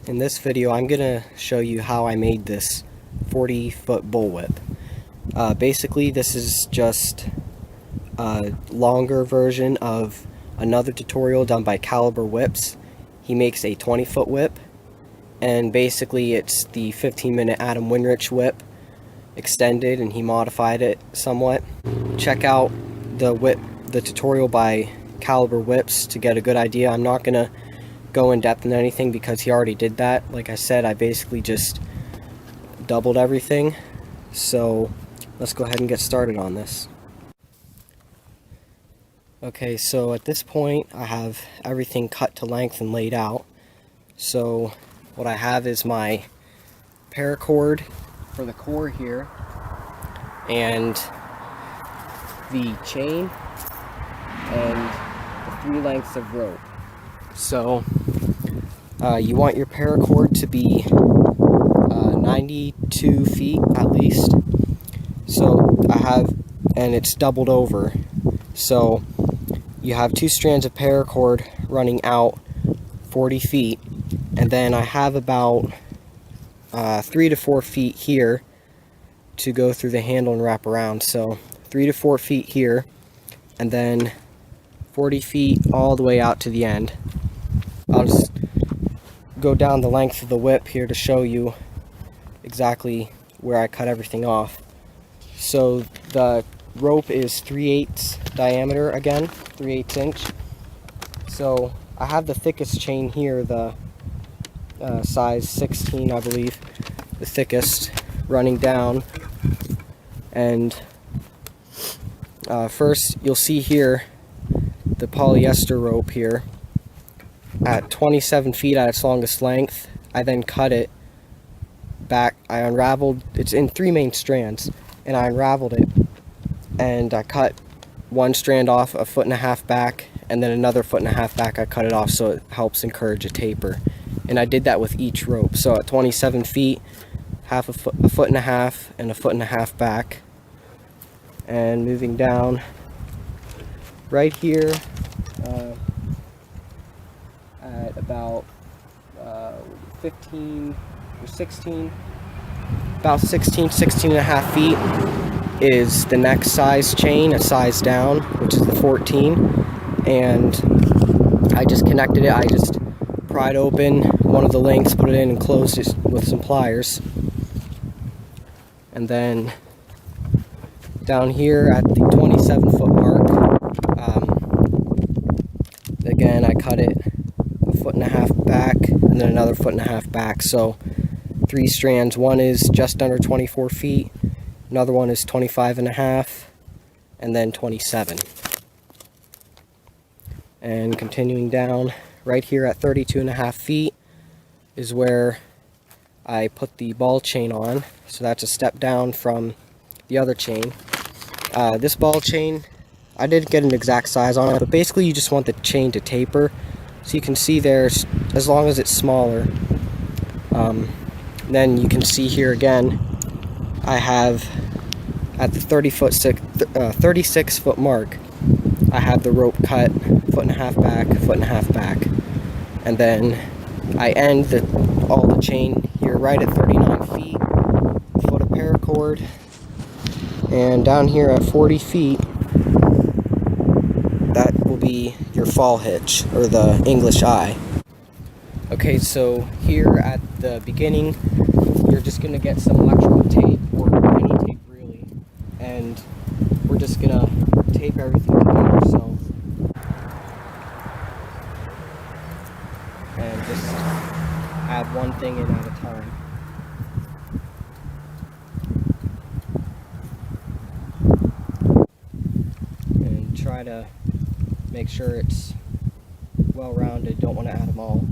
In this video, I'm going to show you how I made this 40-foot bullwhip. Basically, this is just a longer version of another tutorial done by Caliber Whips. He makes a 20-foot whip, and basically it's the 15-minute Adam Winrich whip extended, and he modified it somewhat. Check out the tutorial by Caliber Whips to get a good idea. I'm not going to go in depth in anything because he already did that. Like I said, I basically just doubled everything. So let's go ahead and get started on this. Okay, so at this point I have everything cut to length and laid out. So what I have is my paracord for the core here and the chain and the 3 lengths of rope. So you want your paracord to be 92 feet at least. So I have, and it's doubled over. So you have 2 strands of paracord running out 40 feet, and then I have about 3 to 4 feet here to go through the handle and wrap around. So 3 to 4 feet here, and then 40 feet all the way out to the end. I'll just go down the length of the whip here to show you exactly where I cut everything off. So the rope is 3/8 diameter, again, 3/8 inch. So I have the thickest chain here, the size 16, I believe, the thickest, running down. And first you'll see here the polyester rope here at 27 feet at its longest length. I then cut it back. I unraveled, it's in 3 main strands, and I unraveled it, and I cut 1 strand off 1.5 feet back, and then another 1.5 feet back I cut it off so it helps encourage a taper. And I did that with each rope. So at 27 feet, a 1.5 feet and 1.5 feet back. And moving down right here at about 15 or 16, about 16.5 feet is the next size chain, a size down, which is the 14. And I just connected it. I just pried open one of the links, put it in, and closed it with some pliers. And then down here at the 27-foot mark, again I cut it 1.5 feet back and then another 1.5 feet back. So 3 strands. One is just under 24 feet, another one is 25.5, and then 27. And continuing down, right here at 32.5 feet is where I put the ball chain on. So that's a step down from the other chain. This ball chain, I didn't get an exact size on it, but basically you just want the chain to taper. So you can see there, as long as it's smaller. Then you can see here again, I have at the 36-foot mark, I have the rope cut 1.5 feet back, 1.5 feet back. And then I end all the chain here right at 39 feet, foot of paracord. And down here at 40 feet, that will be your fall hitch, or the English eye. Okay, so here at the beginning, you're just going to get some electrical tape, or any tape really, and we're just going to tape everything together. So, and just add one thing in at a time. And try to make sure it's well rounded. Don't want to add them all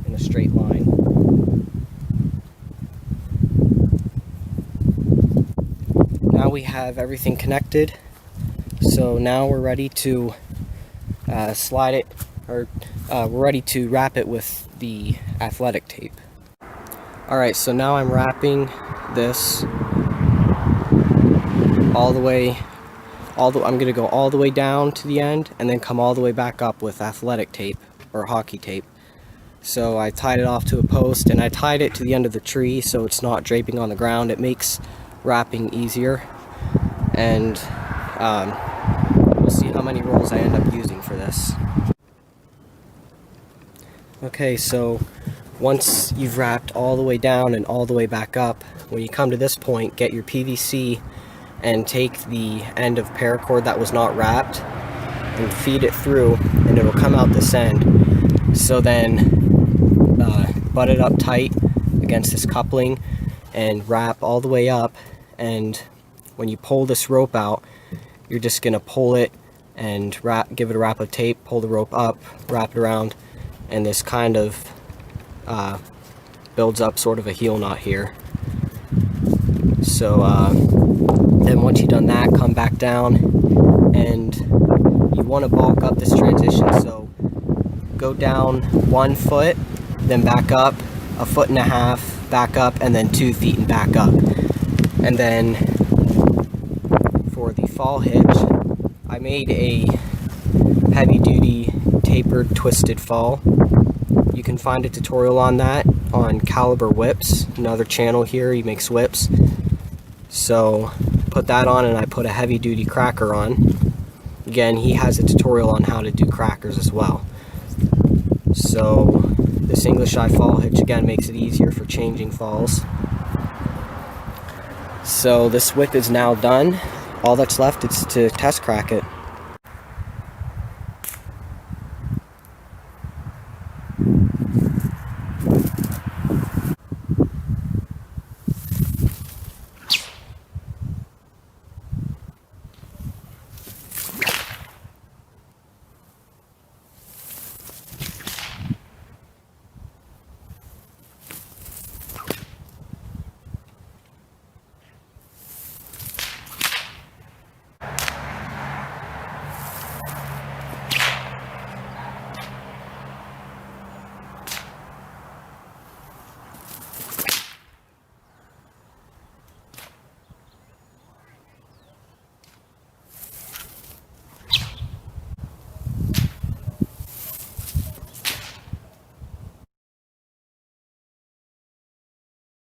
in a straight line. Now we have everything connected, so now we're ready to slide it, or we're ready to wrap it with the athletic tape. Alright, so now I'm wrapping this all the way, I'm going to go all the way down to the end and then come all the way back up with athletic tape, or hockey tape. So I tied it off to a post, and I tied it to the end of the tree so it's not draping on the ground. It makes wrapping easier. And we'll see how many rolls I end up using for this. Okay, so once you've wrapped all the way down and all the way back up, when you come to this point, get your PVC and take the end of paracord that was not wrapped and feed it through, and it'll come out this end. So then butt it up tight against this coupling and wrap all the way up, and when you pull this rope out, you're just going to pull it and give it a wrap of tape, pull the rope up, wrap it around, and this kind of builds up sort of a heel knot here. So then once you've done that, come back down, and you want to bulk up this transition. So go down 1 foot, then back up 1.5 feet, back up, and then 2 feet and back up. And then for the fall hitch, I made a heavy duty tapered twisted fall. You can find a tutorial on that on Caliber Whips, another channel here. He makes whips. So put that on, and I put a heavy duty cracker on. Again, he has a tutorial on how to do crackers as well. So this English eye fall hitch again makes it easier for changing falls. So this whip is now done. All that's left is to test crack it.